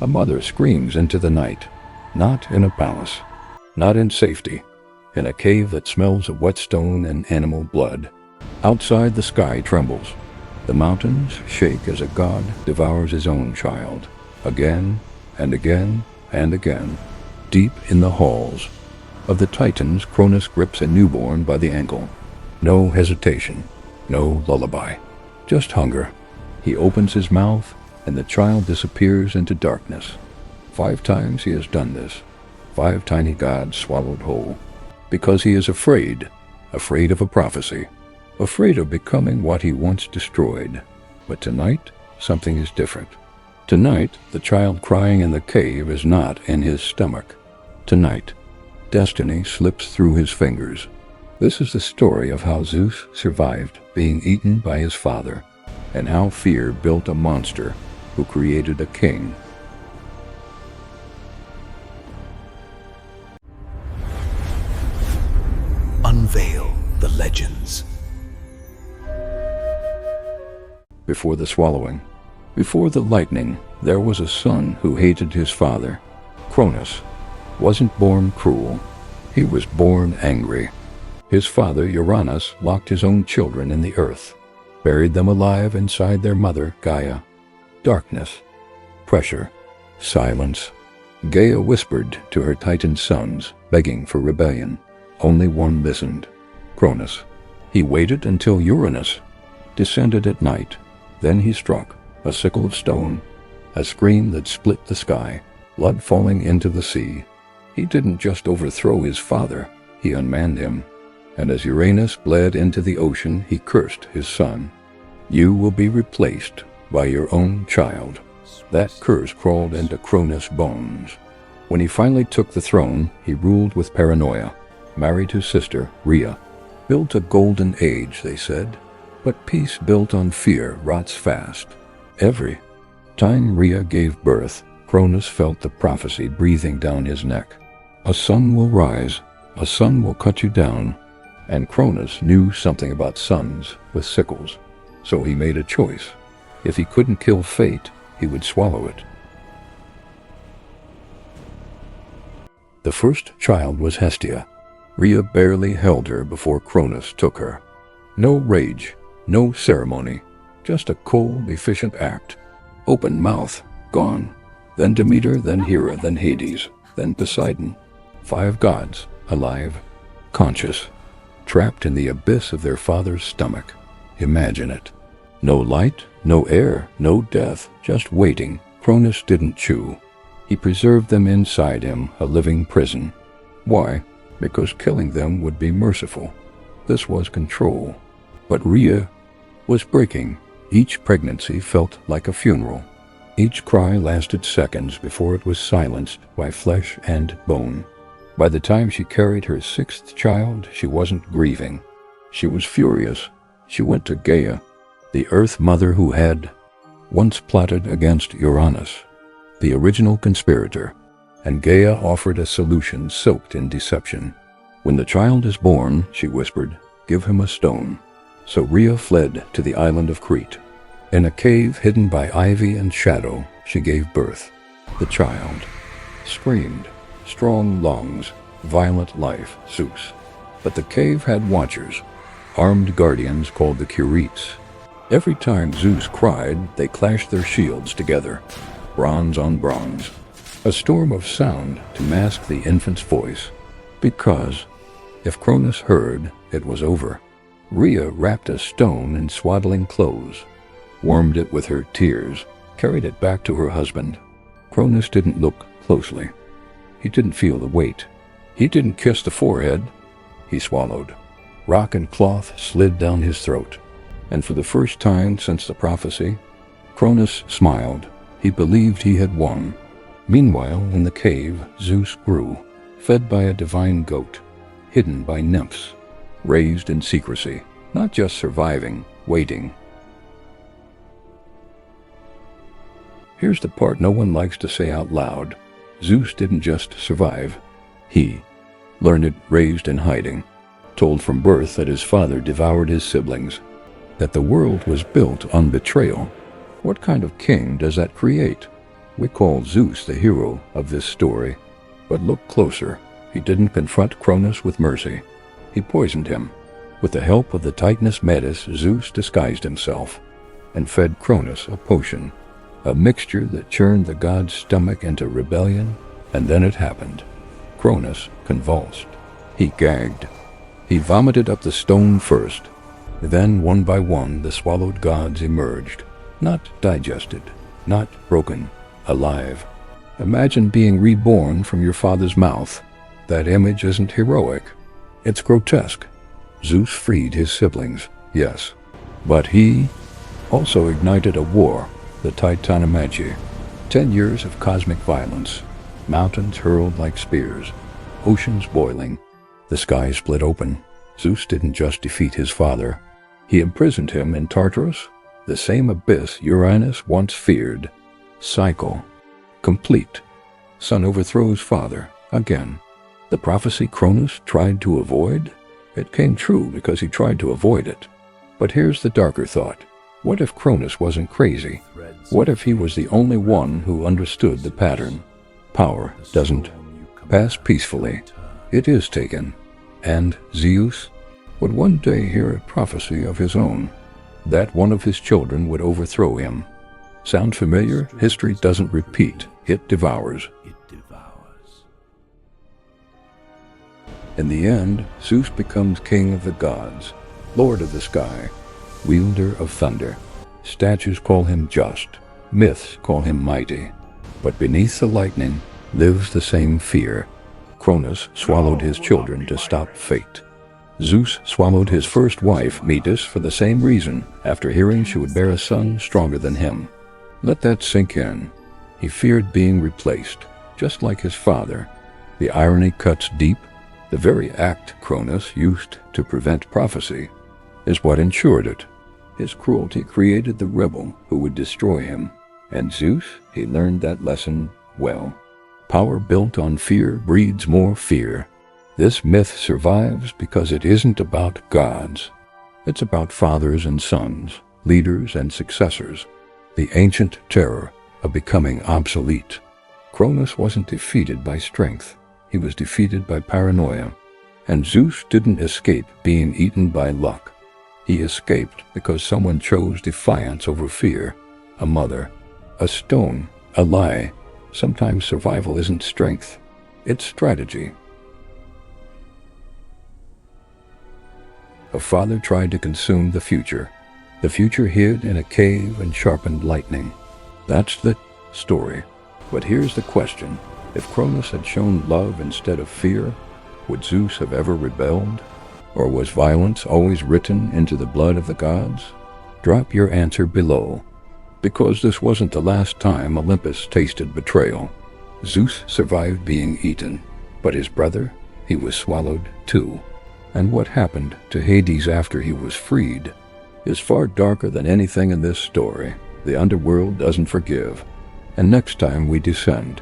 A mother screams into the night, not in a palace, not in safety, in a cave that smells of whetstone and animal blood. Outside, the sky trembles. The mountains shake as a god devours his own child, again and again and again. Deep in the halls of the Titans, Cronus grips a newborn by the ankle. No hesitation, no lullaby, just hunger. He opens his mouth, and the child disappears into darkness. 5 times he has done this, 5 tiny gods swallowed whole, because he is afraid of a prophecy, afraid of becoming what he once destroyed. But tonight, something is different. Tonight, the child crying in the cave is not in his stomach. Tonight, destiny slips through his fingers. This is the story of how Zeus survived being eaten by his father, and how fear built a monster who created a king. Unveil the legends. Before the swallowing, before the lightning, there was a son who hated his father. Cronus wasn't born cruel. He was born angry. His father, Uranus, locked his own children in the earth, buried them alive inside their mother, Gaia. Darkness, pressure, silence. Gaia whispered to her Titan sons, begging for rebellion. Only one listened, Cronus. He waited until Uranus descended at night. Then he struck, a sickle of stone, a scream that split the sky, blood falling into the sea. He didn't just overthrow his father, he unmanned him. And as Uranus bled into the ocean, he cursed his son. You will be replaced by your own child. That curse crawled into Cronus' bones. When he finally took the throne, he ruled with paranoia, married his sister, Rhea. Built a golden age, they said, but peace built on fear rots fast. Every time Rhea gave birth, Cronus felt the prophecy breathing down his neck. A sun will rise, a sun will cut you down. And Cronus knew something about suns with sickles, so he made a choice. If he couldn't kill fate, he would swallow it. The first child was Hestia. Rhea barely held her before Cronus took her. No rage, no ceremony, just a cold, efficient act. Open mouth, gone. Then Demeter, then Hera, then Hades, then Poseidon. 5 gods, alive, conscious, trapped in the abyss of their father's stomach. Imagine it. No light, no air, no death, just waiting. Cronus didn't chew. He preserved them inside him, a living prison. Why? Because killing them would be merciful. This was control. But Rhea was breaking. Each pregnancy felt like a funeral. Each cry lasted seconds before it was silenced by flesh and bone. By the time she carried her 6th child, she wasn't grieving. She was furious. She went to Gaia, the Earth Mother who had once plotted against Uranus, the original conspirator, and Gaia offered a solution soaked in deception. When the child is born, she whispered, give him a stone. So Rhea fled to the island of Crete. In a cave hidden by ivy and shadow, she gave birth. The child screamed. Strong lungs, violent life, Zeus. But the cave had watchers, armed guardians called the Curetes. Every time Zeus cried, they clashed their shields together, bronze on bronze. A storm of sound to mask the infant's voice. Because if Cronus heard, it was over. Rhea wrapped a stone in swaddling clothes, warmed it with her tears, carried it back to her husband. Cronus didn't look closely. He didn't feel the weight. He didn't kiss the forehead. He swallowed. Rock and cloth slid down his throat. And for the first time since the prophecy, Cronus smiled. He believed he had won. Meanwhile, in the cave, Zeus grew, fed by a divine goat, hidden by nymphs, raised in secrecy, not just surviving, waiting. Here's the part no one likes to say out loud. Zeus didn't just survive. He, learned, raised in hiding, told from birth that his father devoured his siblings, that the world was built on betrayal. What kind of king does that create? We call Zeus the hero of this story, but look closer. He didn't confront Cronus with mercy. He poisoned him. With the help of the Titanus Metis, Zeus disguised himself and fed Cronus a potion, a mixture that churned the god's stomach into rebellion, and then it happened. Cronus convulsed. He gagged. He vomited up the stone first. Then, one by one, the swallowed gods emerged, not digested, not broken, alive. Imagine being reborn from your father's mouth. That image isn't heroic. It's grotesque. Zeus freed his siblings, yes, but he also ignited a war, the Titanomachy. 10 years of cosmic violence, mountains hurled like spears, oceans boiling, the sky split open. Zeus didn't just defeat his father. He imprisoned him in Tartarus, the same abyss Uranus once feared. Cycle. Complete. Son overthrows father, again. The prophecy Cronus tried to avoid? It came true because he tried to avoid it. But here's the darker thought. What if Cronus wasn't crazy? What if he was the only one who understood the pattern? Power doesn't pass peacefully. It is taken. And Zeus would one day hear a prophecy of his own, that one of his children would overthrow him. Sound familiar? History doesn't repeat, it devours. In the end, Zeus becomes king of the gods, lord of the sky, wielder of thunder. Statues call him just, myths call him mighty. But beneath the lightning lives the same fear. Cronus swallowed his children to stop fate. Zeus swallowed his first wife, Metis, for the same reason, after hearing she would bear a son stronger than him. Let that sink in. He feared being replaced, just like his father. The irony cuts deep. The very act Cronus used to prevent prophecy is what ensured it. His cruelty created the rebel who would destroy him. And Zeus, he learned that lesson well. Power built on fear breeds more fear. This myth survives because it isn't about gods. It's about fathers and sons, leaders and successors. The ancient terror of becoming obsolete. Cronus wasn't defeated by strength. He was defeated by paranoia. And Zeus didn't escape being eaten by luck. He escaped because someone chose defiance over fear. A mother, a stone, a lie. Sometimes survival isn't strength. It's strategy. A father tried to consume the future. The future hid in a cave and sharpened lightning. That's the story. But here's the question. If Cronus had shown love instead of fear, would Zeus have ever rebelled? Or was violence always written into the blood of the gods? Drop your answer below. Because this wasn't the last time Olympus tasted betrayal. Zeus survived being eaten, but his brother, he was swallowed too. And what happened to Hades after he was freed is far darker than anything in this story. The underworld doesn't forgive. And next time we descend,